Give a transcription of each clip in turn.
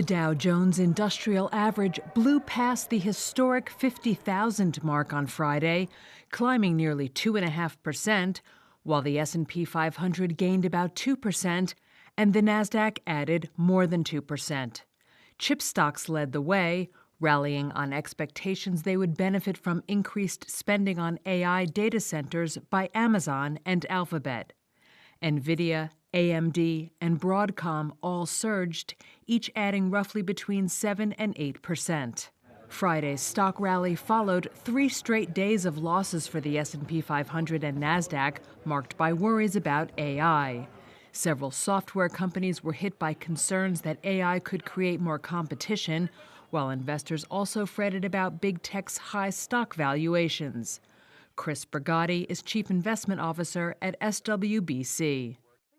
Dow Jones Industrial Average blew past the historic 50,000 mark on Friday, climbing nearly 2.5%, while the S&P 500 gained about 2%, and the Nasdaq added more than 2%. Chip stocks led the way, rallying on expectations they would benefit from increased spending on AI data centers by Amazon and Alphabet. Nvidia, AMD, and Broadcom all surged, each adding roughly between 7 and 8%. Friday's stock rally followed 3 straight days of losses for the S&P 500 and Nasdaq, marked by worries about AI. Several software companies were hit by concerns that AI could create more competition, while investors also fretted about big tech's high stock valuations. Chris Brigatti is Chief Investment Officer at SWBC.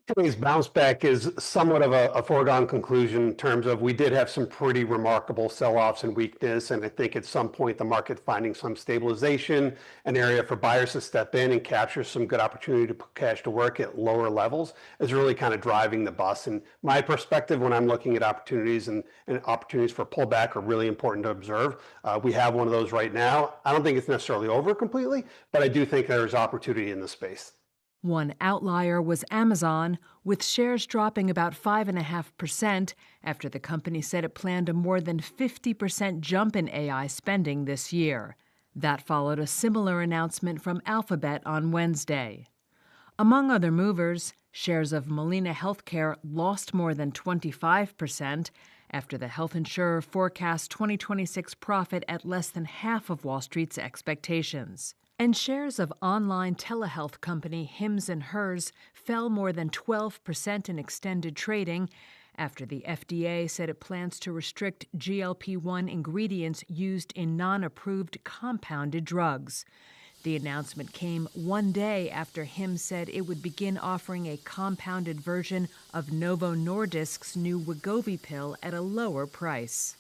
Today's bounce back is somewhat of a foregone conclusion in terms of we did have some pretty remarkable sell-offs and weakness, and I think at some point the market finding some stabilization, an area for buyers to step in and capture some good opportunity to put cash to work at lower levels is really kind of driving the bus. And my perspective when I'm looking at opportunities and opportunities for pullback are really important to observe. We have one of those right now. I don't think it's necessarily over completely, but I do think there's opportunity in the space. One outlier was Amazon, with shares dropping about 5.5% after the company said it planned a more than 50% jump in AI spending this year. That followed a similar announcement from Alphabet on Wednesday. Among other movers, shares of Molina Healthcare lost more than 25% after the health insurer forecast 2026 profit at less than half of Wall Street's expectations. And shares of online telehealth company Hims & Hers fell more than 12% in extended trading after the FDA said it plans to restrict GLP-1 ingredients used in non-approved compounded drugs. The announcement came one day after Hims said it would begin offering a compounded version of Novo Nordisk's new Wegovy pill at a lower price.